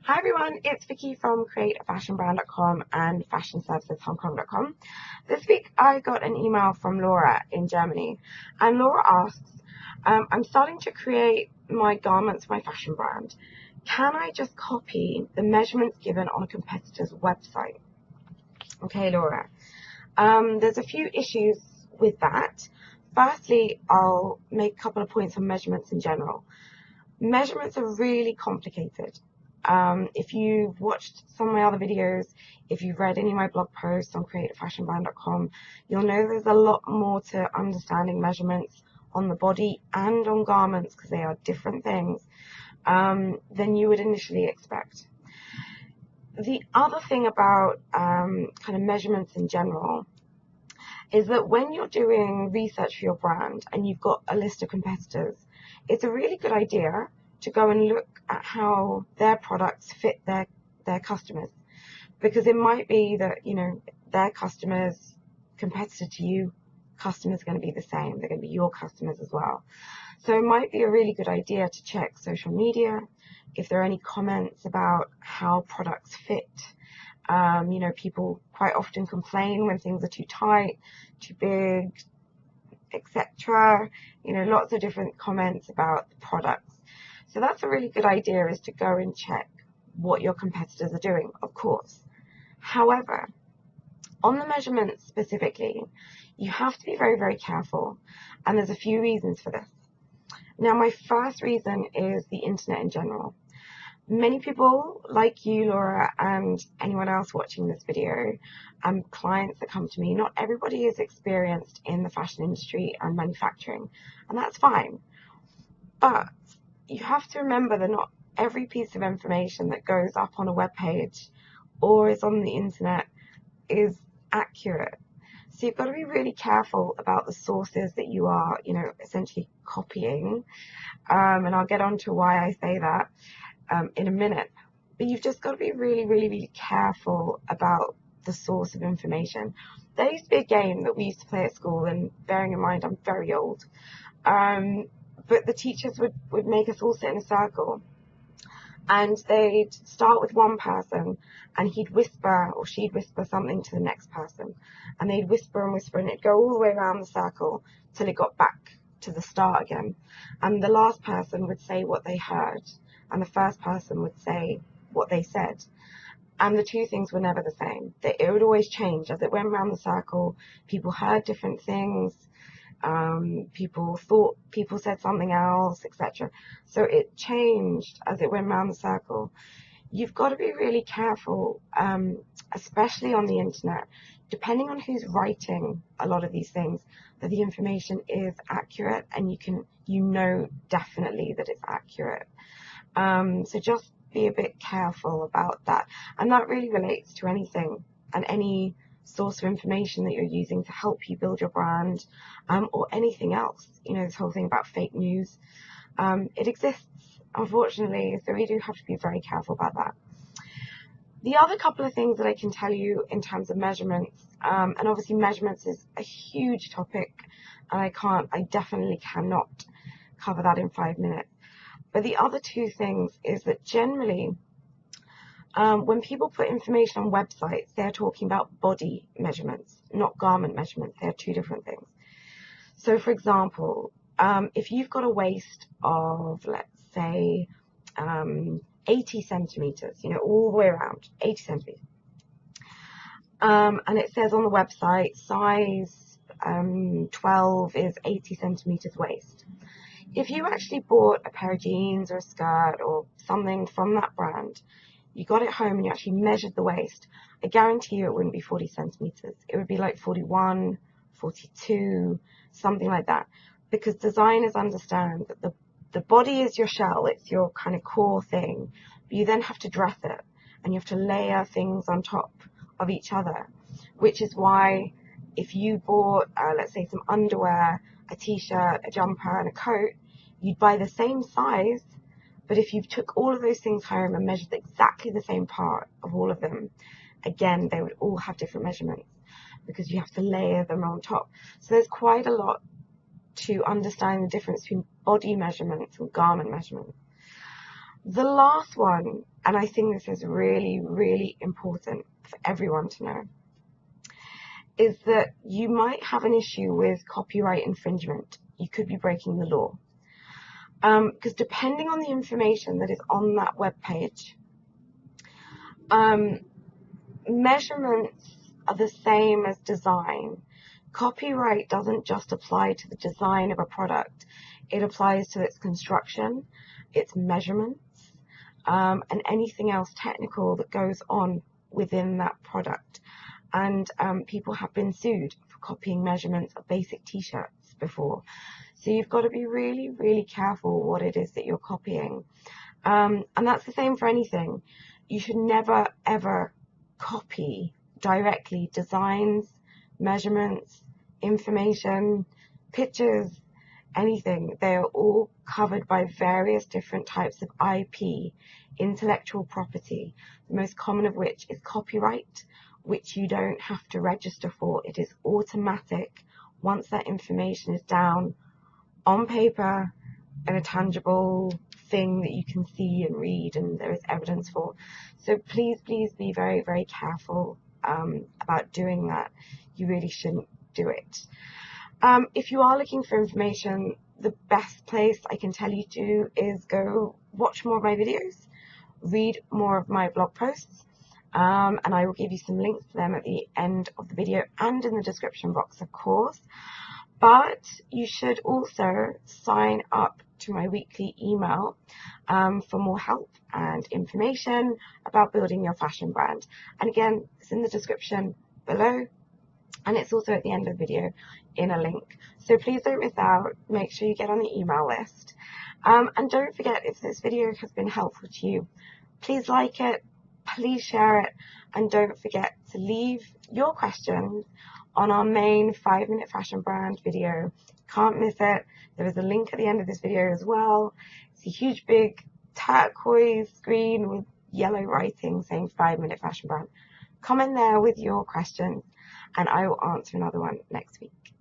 Hi everyone, it's Vicky from createafashionbrand.com and fashionserviceshongkong.com. This week I got an email from Laura in Germany, and Laura asks, I'm starting to create my garments for my fashion brand. Can I just copy the measurements given on a competitor's website? Okay, Laura. There's a few issues with that. Firstly, I'll make a couple of points on measurements in general. Measurements are really complicated. If you've watched some of my other videos, if you've read any of my blog posts on createafashionbrand.com, you'll know there's a lot more to understanding measurements on the body and on garments, because they are different things, than you would initially expect. The other thing about kind of measurements in general is that when you're doing research for your brand and you've got a list of competitors, it's a really good idea to go and look at how their products fit their customers, because it might be that, you know, their customers, competitor to you, customers are going to be the same. They're going to be your customers as well. So it might be a really good idea to check social media, if there are any comments about how products fit. You know, people quite often complain when things are too tight, too big, etc. You know, lots of different comments about the products. So that's a really good idea, is to go and check what your competitors are doing, of course. However, on the measurements specifically, you have to be very, very careful, and there's a few reasons for this. Now, my first reason is the internet in general. Many people like you, Laura, and anyone else watching this video, and clients that come to me, not everybody is experienced in the fashion industry and manufacturing, and that's fine. But you have to remember that not every piece of information that goes up on a web page or is on the internet is accurate. So you've got to be really careful about the sources that you are, you know, essentially copying. And I'll get on to why I say that in a minute. But you've just got to be really, really, really careful about the source of information. There used to be a game that we used to play at school, and bearing in mind I'm very old, but the teachers would make us all sit in a circle, and they'd start with one person, and he'd whisper or she'd whisper something to the next person, and they'd whisper and whisper, and it'd go all the way around the circle till it got back to the start again. And the last person would say what they heard, and the first person would say what they said. And the two things were never the same. It would always change as it went around the circle. People heard different things. People thought people said something else, etc. So it changed as it went around the circle. You've got to be really careful, especially on the internet, depending on who's writing a lot of these things, that the information is accurate, and you know definitely that it's accurate. So just be a bit careful about that. And that really relates to anything and any source of information that you're using to help you build your brand, or anything else. You know, this whole thing about fake news, it exists, unfortunately, so we do have to be very careful about that. The other couple of things that I can tell you in terms of measurements, and obviously measurements is a huge topic, and I definitely cannot cover that in 5 minutes. But the other two things is that generally, when people put information on websites, they're talking about body measurements, not garment measurements. They're two different things. So, for example, if you've got a waist of, let's say, 80 centimeters, you know, all the way around, 80 centimeters, and it says on the website, size 12 is 80 centimeters waist. If you actually bought a pair of jeans or a skirt or something from that brand, you got it home and you actually measured the waist, I guarantee you it wouldn't be 40 centimeters. It would be like 41, 42, something like that. Because designers understand that the body is your shell, it's your kind of core thing, but you then have to dress it, and you have to layer things on top of each other, which is why if you bought, let's say, some underwear, a t-shirt, a jumper, and a coat, you'd buy the same size, but if you took all of those things home and measured exactly the same part of all of them, again, they would all have different measurements, because you have to layer them on top. So there's quite a lot to understand the difference between body measurements and garment measurements. The last one, and I think this is really, really important for everyone to know, is that you might have an issue with copyright infringement. You could be breaking the law. Because depending on the information that is on that web page, measurements are the same as design. Copyright doesn't just apply to the design of a product. It applies to its construction, its measurements, and anything else technical that goes on within that product. And people have been sued for copying measurements of basic t-shirts before. So you've got to be really, really careful what it is that you're copying. And that's the same for anything. You should never, ever copy directly designs, measurements, information, pictures, anything. They are all covered by various different types of IP, intellectual property, the most common of which is copyright, which you don't have to register for. It is automatic once that information is down on paper in a tangible thing that you can see and read and there is evidence for. So please, please be very, very careful about doing that. You really shouldn't do it. If you are looking for information, the best place I can tell you to is go watch more of my videos, read more of my blog posts, and I will give you some links to them at the end of the video and in the description box, of course. But you should also sign up to my weekly email for more help and information about building your fashion brand. And again, it's in the description below, and it's also at the end of the video in a link. So please don't miss out. Make sure you get on the email list. And don't forget, if this video has been helpful to you, please like it, please share it, and don't forget to leave your questions on our main 5-minute fashion brand video. Can't miss it. There is a link at the end of this video as well. It's a huge big turquoise screen with yellow writing saying 5-minute fashion brand. Comment there with your questions and I will answer another one next week.